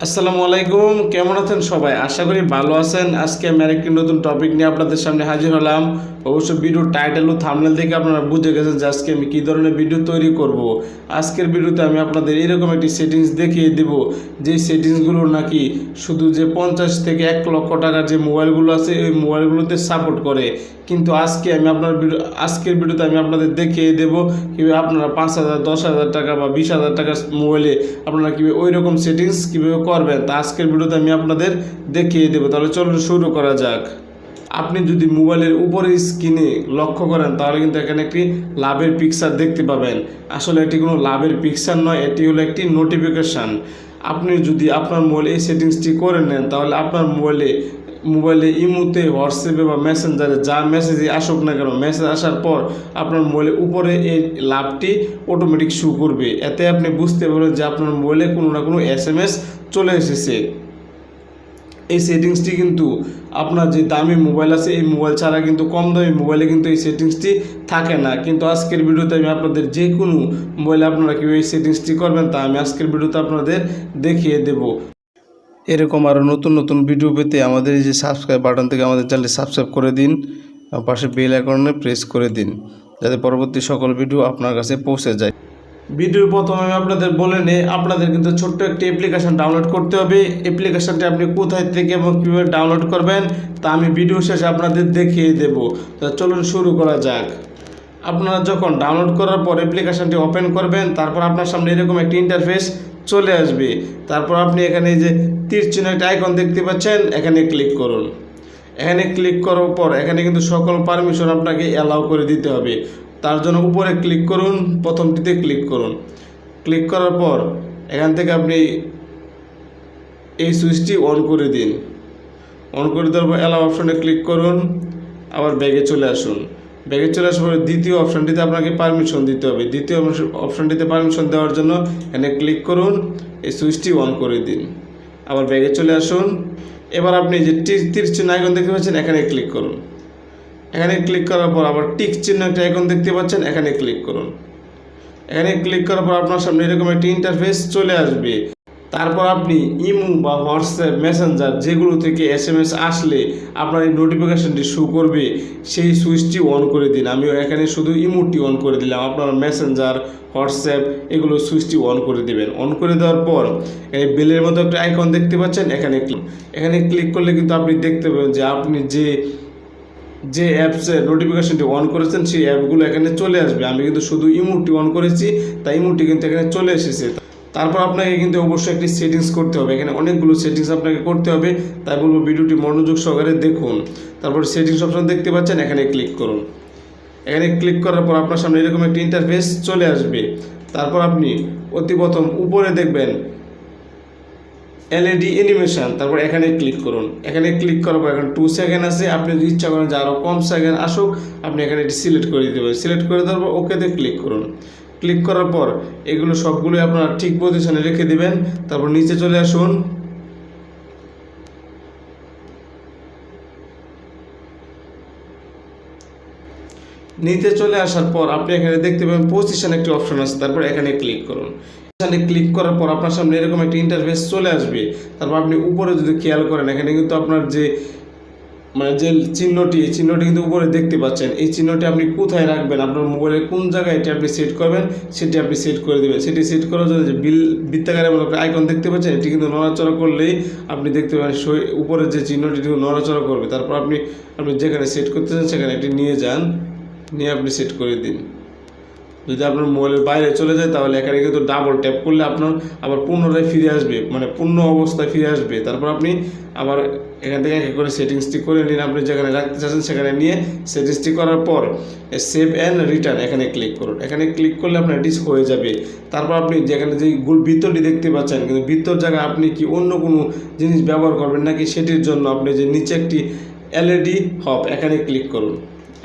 আসসালামু আলাইকুম, কেমন আছেন সবাই? আশা করি ভালো আছেন। আজকে আমি আরেকটি নতুন টপিক নিয়ে আপনাদের সামনে হাজির হলাম। অবশ্য ভিডিও টাইটেল ও থাম্বনেল দেখে আপনারা বুঝে গেছেন যে আজকে আমি কী ধরনের ভিডিও তৈরি করব। আজকের ভিডিওতে আমি আপনাদের এরকম একটি সেটিংস দেখিয়ে দেব, যে সেটিংসগুলো নাকি শুধু যে 50 থেকে 1 লক্ষ টাকার যে মোবাইলগুলো আছে ওই মোবাইলগুলোতে সাপোর্ট করে। কিন্তু আজকের ভিডিওতে আমি আপনাদের দেখিয়ে দেব কীভাবে আপনারা 5,000, 10,000 টাকা বা 20,000 টাকার মোবাইলে আপনারা কীভাবে ওই রকম সেটিংস কীভাবে করবেন তা আজকের ভিডিওতে আমি আপনাদের দেখিয়ে দেবো। তাহলে চলুন শুরু করা যাক। আপনি যদি মোবাইলের উপরে স্ক্রিনে লক্ষ্য করেন তাহলে কিন্তু এখানে একটি লাভের পিকচার দেখতে পাবেন। আসলে এটি কোনো লাভের পিকচার নয়, এটি হলো একটি নোটিফিকেশান। আপনি যদি আপনার মোবাইলে এই সেটিংসটি করে নেন তাহলে আপনার মোবাইলে ইমোতে, হোয়াটসঅ্যাপে বা মেসেঞ্জারে যা মেসেজই আসুক না কেন, মেসেজ আসার পর আপনার মোবাইলের উপরে এই লাভটি অটোমেটিক শো করবে। এতে আপনি বুঝতে পারবেন যে আপনার মোবাইলে কোনো না কোনো SMS চলে এসেছে। এই সেটিংসটি কিন্তু আপনার যে দামি মোবাইল আছে এই মোবাইল ছাড়া কিন্তু কম দামি মোবাইলে কিন্তু এই সেটিংসটি থাকে না। কিন্তু আজকের ভিডিওতে আমি আপনাদের যে কোনো মোবাইলে আপনারা কীভাবে এই সেটিংসটি করবেন তা আমি আজকের ভিডিওতে আপনাদের দেখিয়ে দেব। এরকম আরও নতুন নতুন ভিডিও পেতে আমাদের এই যে সাবস্ক্রাইব বাটন থেকে আমাদের চ্যানেলটি সাবস্ক্রাইব করে দিন, পাশে বেল আইকনে প্রেস করে দিন, যাতে পরবর্তী সকল ভিডিও আপনার কাছে পৌঁছে যায়। ভিডিওর প্রথমে আমি আপনাদের বলে নিই, আপনাদের কিন্তু ছোট্ট একটি অ্যাপ্লিকেশন ডাউনলোড করতে হবে। অ্যাপ্লিকেশনটি আপনি কোথায় থেকে এবং কীভাবে ডাউনলোড করবেন তা আমি ভিডিও শেষে আপনাদের দেখিয়ে দেব। তো চলুন শুরু করা যাক। আপনারা যখন ডাউনলোড করার পর অ্যাপ্লিকেশনটি ওপেন করবেন, তারপর আপনার সামনে এরকম একটি ইন্টারফেস চলে আসবে। তারপর আপনি এখানে যে তীর চিহ্ন একটা আইকন দেখতে পাচ্ছেন, এখানে ক্লিক করুন। এখানে ক্লিক করার পর এখানে কিন্তু সকল পারমিশন আপনাকে অ্যালাউ করে দিতে হবে। তার জন্য উপরে ক্লিক করুন, প্রথমটিতে ক্লিক করুন। ক্লিক করার পর এখান থেকে আপনি এই সুইচটি অন করে দিন। অন করে দেওয়ার পর অ্যালাউ অপশনে ক্লিক করুন, আবার ব্যাগে চলে আসুন। ব্যাগে চলে আসার পরে দ্বিতীয় অপশানটিতে আপনাকে পারমিশন দিতে হবে। দ্বিতীয় অপশানটিতে পারমিশন দেওয়ার জন্য এখানে ক্লিক করুন, এই সুইচটি অন করে দিন, আবার ব্যাগে চলে আসুন। এবার আপনি যে তীর চিহ্ন আইকন দেখতে পাচ্ছেন এখানে ক্লিক করুন। এখানে ক্লিক করার পর আবার টিক চিহ্ন একটা আইকন দেখতে পাচ্ছেন, এখানে ক্লিক করুন। এখানে ক্লিক করার পর আপনার সামনে এরকম একটি ইন্টারফেস চলে আসবে। তারপর আপনি ইমো বা হোয়াটসঅ্যাপ, মেসেঞ্জার যেগুলো থেকে SMS আসলে আপনার এই নোটিফিকেশনটি শো করবে, সেই সুইচটি অন করে দিন। আমি এখানে শুধু ইমোটি অন করে দিলাম, আপনার মেসেঞ্জার, হোয়াটসঅ্যাপ এগুলো সুইচটি অন করে দেবেন। অন করে দেওয়ার পর এই বেলের মতো একটা আইকন দেখতে পাচ্ছেন, এখানে ক্লিক করলে কিন্তু আপনি দেখতে পাবেন যে আপনি যে অ্যাপসের নোটিফিকেশনটি অন করেছেন সেই অ্যাপগুলো এখানে চলে আসবে। আমি কিন্তু শুধু ইমোটি অন করেছি, তাই ইমোটি কিন্তু এখানে চলে এসেছে। তারপর আপনাকে কিন্তু অবশ্যই একটি সেটিংস করতে হবে। এখানে অনেকগুলো সেটিংস আপনাকে করতে হবে, তাই বলবো ভিডিওটি মনোযোগ সহকারে দেখুন। তারপর সেটিংস অপশন দেখতে পাচ্ছেন, এখানে ক্লিক করুন। এখানে ক্লিক করার পর আপনার সামনে এরকম একটি ইন্টারফেস চলে আসবে। তারপর আপনি অতি প্রথম উপরে দেখবেন LED অ্যানিমেশন, তারপর এখানে ক্লিক করুন। এখানে ক্লিক করার পর এখানে 2 সেকেন্ড আছে, আপনি যদি ইচ্ছা করেন যে আরও কম সেকেন্ড আসুক আপনি এখানে এটি সিলেক্ট করে দিতে পারেন। সিলেক্ট করে দেওয়ার পর ওকেতে ক্লিক করুন। ক্লিক করার পর এগুলো সবগুলোই আপনারা ঠিক পজিশনে রেখে দিবেন। তারপর নিচে চলে আসুন। নিচে চলে আসার পর আপনি এখানে দেখতে পাবেন পজিশন একটি অপশন আছে, তারপর এখানে ক্লিক করুন। এখানে ক্লিক করার পর আপনার সামনে এরকম একটি ইন্টারফেস চলে আসবে। তারপর আপনি উপরে যদি খেয়াল করেন এখানে কিন্তু আপনার যে চিহ্নটি কিন্তু উপরে দেখতে পাচ্ছেন। এই চিহ্নটি আপনি কোথায় রাখবেন, আপনার মোবাইলের কোন জায়গায় এটি আপনি সেট করবেন সেটি আপনি সেট করে দেবেন। সেটি সেট করার জন্য যে বৃত্তাকারের মতো একটা আইকন দেখতে পাচ্ছেন, এটি কিন্তু নড়াচড়া করলেই আপনি দেখতে পাবেন উপরে যে চিহ্নটি নড়াচড়া করবে। তারপর আপনি যেখানে সেট করতে চান সেখানে এটি নিয়ে যান, নিয়ে আপনি সেট করে দিন। যদি আপনার মোবাইলের বাইরে চলে যায় তাহলে এখানে কিন্তু ডাবল ট্যাপ করলে আপনার আবার পুনরায় ফিরে আসবে, পূর্ণ অবস্থায় ফিরে আসবে। তারপর আপনি আবার এখান থেকে এক করে সেটিংসটি করে নিন। আপনি যেখানে রাখতে চাচ্ছেন সেখানে নিয়ে সেটিংসটি করার পর সেভ অ্যান্ড রিটার্ন এখানে ক্লিক করুন। এখানে ক্লিক করলে আপনার এটি হয়ে যাবে। তারপর আপনি যেখানে যে বৃত্তটি দেখতে পাচ্ছেন, কিন্তু বৃত্তর জায়গায় আপনি কি অন্য কোনো জিনিস ব্যবহার করবেন নাকি সেটির জন্য আপনি যে নিচে একটি LED হব এখানে ক্লিক করুন।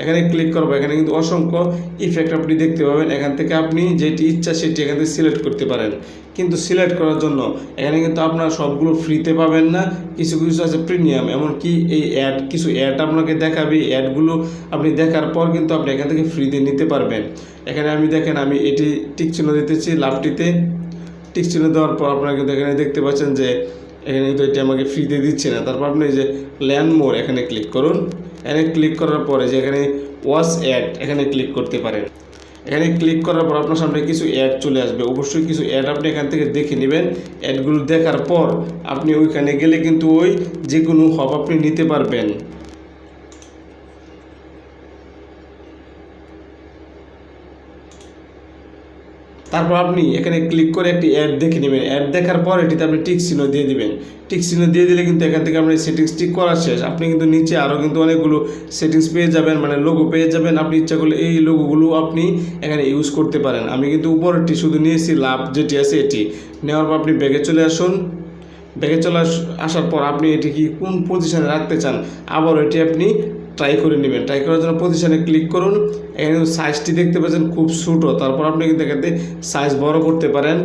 এখানে ক্লিক করবো, এখানে কিন্তু অসংখ্য ইফেক্ট আপনি দেখতে পাবেন। এখান থেকে আপনি যেটি ইচ্ছা সেটি এখান থেকে সিলেক্ট করতে পারেন। কিন্তু সিলেক্ট করার জন্য এখানে কিন্তু আপনারা সবগুলো ফ্রিতে পাবেন না, কিছু কিছু আছে প্রিমিয়াম। এমনকি এই কিছু অ্যাড আপনাকে দেখাবে, অ্যাডগুলো আপনি দেখার পর কিন্তু আপনি এখান থেকে ফ্রিতে নিতে পারবেন। এখানে আমি এটি টিক চিহ্ন দিতেছি, লাভটিতে টিক চিহ্ন দেওয়ার পর আপনারা কিন্তু এখানে দেখতে পাচ্ছেন যে এখানে কিন্তু এটি আমাকে ফ্রিতে দিচ্ছে না। তারপর আপনি যে ল্যান্ড মোর এখানে ক্লিক করুন। এখানে ক্লিক করার পরে যে এখানে ওয়াচ অ্যাড এখানে ক্লিক করতে পারেন। এখানে ক্লিক করার পর আপনার সামনে কিছু অ্যাড চলে আসবে, অবশ্যই কিছু অ্যাড আপনি এখান থেকে দেখে নেবেন। অ্যাডগুলো দেখার পর আপনি ওইখানে গেলে কিন্তু ওই যে কোনো হব আপনি নিতে পারবেন। তারপর আপনি এখানে ক্লিক করে একটি অ্যাড দেখে নেবেন। অ্যাড দেখার পর এটিতে আপনি টিক চিহ্ন দিয়ে দিবেন। টিক চিহ্ন দিয়ে দিলে কিন্তু এখান থেকে আপনার সেটিংস ঠিক করা শেষ। আপনি কিন্তু নিচে আরও কিন্তু অনেকগুলো সেটিংস পেয়ে যাবেন, মানে লোগো পেয়ে যাবেন। আপনি ইচ্ছা করলে এই লোগোগুলো আপনি এখানে ইউজ করতে পারেন। আমি কিন্তু উপরেরটি শুধু নিয়েছি, লাভ যেটি আছে এটি নেওয়ার পর আপনি ব্যাগে চলে আসুন। ব্যাগে চলে আসার পর আপনি এটি কি কোন পজিশনে রাখতে চান আবার এটি আপনি ট্রাই করে নেবেন। ট্রাই করার জন্য পজিশনে ক্লিক করুন। এখানে সাইজটি দেখতে পাচ্ছেন খুব ছোটো, তারপর আপনি কিন্তু এখানে সাইজ বড় করতে পারেন।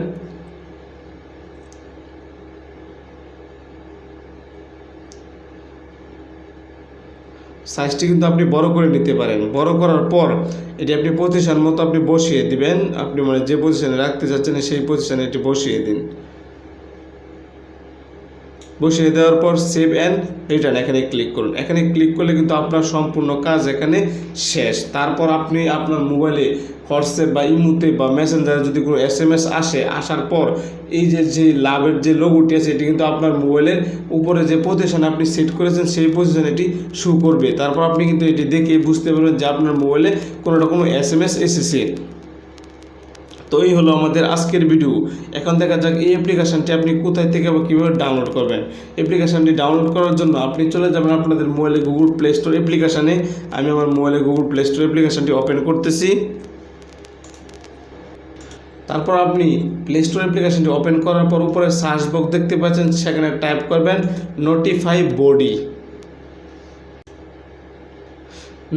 সাইজটি কিন্তু আপনি বড় করে নিতে পারেন। বড় করার পর এটি আপনি পজিশন মতো আপনি বসিয়ে দিবেন। আপনি মানে যে পজিশনে রাখতে চাচ্ছেন সেই পজিশনে এটি বসিয়ে দিন। বসিয়ে দেওয়ার পর সেভ অ্যান্ড রিটার্ন এখানে ক্লিক করুন। এখানে ক্লিক করলে কিন্তু আপনার সম্পূর্ণ কাজ এখানে শেষ। তারপর আপনি আপনার মোবাইলে হোয়াটসঅ্যাপ বা ইমোতে বা মেসেঞ্জারে যদি কোনো SMS আসে, আসার পর এই যে লাভের যে লোগোটি আছে এটি কিন্তু আপনার মোবাইলের উপরে যে পজিশনে আপনি সেট করেছেন সেই পজিশনে এটি শো করবে। তারপর আপনি কিন্তু এটি দেখে বুঝতে পারবেন যে আপনার মোবাইলে কোনো রকম SMS এসেছে। তো এই হলো আমাদের আজকের ভিডিও। এখন দেখা যাক এই অ্যাপ্লিকেশানটি আপনি কোথায় থেকে বা কীভাবে ডাউনলোড করবেন। অ্যাপ্লিকেশানটি ডাউনলোড করার জন্য আপনি চলে যাবেন আপনাদের মোবাইলে গুগল প্লে স্টোর অ্যাপ্লিকেশানে। আমি আমার মোবাইলে গুগল প্লে স্টোর অ্যাপ্লিকেশানটি ওপেন করতেছি। তারপর আপনি প্লে স্টোর অ্যাপ্লিকেশানটি ওপেন করার পর উপরে সার্চ বক্স দেখতে পাচ্ছেন, সেখানে টাইপ করবেন notify body.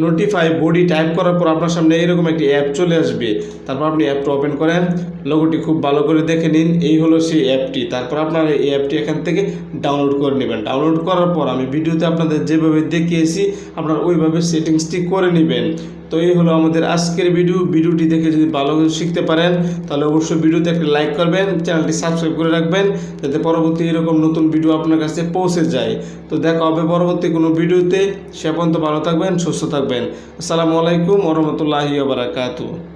Notify body type করার পর আপনার সামনে এরকম একটি অ্যাপ চলে আসবে। তারপর আপনি অ্যাপটা ওপেন করেন, লোগোটি খুব ভালো করে দেখে নিন, এই হলো সেই অ্যাপটি। তারপর আপনারা এই অ্যাপটি এখান থেকে ডাউনলোড করে নেবেন। ডাউনলোড করার পর আমি ভিডিওতে আপনাদের যেভাবে দেখিয়েছি আপনারা ওইভাবে সেটিংসটি করে নেবেন। তো এই হলো আমাদের আজকের ভিডিওটি দেখে যদি ভালো কিছু শিখতে পারেন তাহলে অবশ্যই ভিডিওতে একটা লাইক করবেন, চ্যানেলটি সাবস্ক্রাইব করে রাখবেন যাতে পরবর্তী এরকম নতুন ভিডিও আপনার কাছে পৌঁছে যায়। তো দেখা হবে পরবর্তী কোনো ভিডিওতে। সে পর্যন্ত ভালো থাকবেন, সুস্থ থাকবেন। আসসালামু আলাইকুম ওয়া রাহমাতুল্লাহি ওয়া বারাকাতুহু।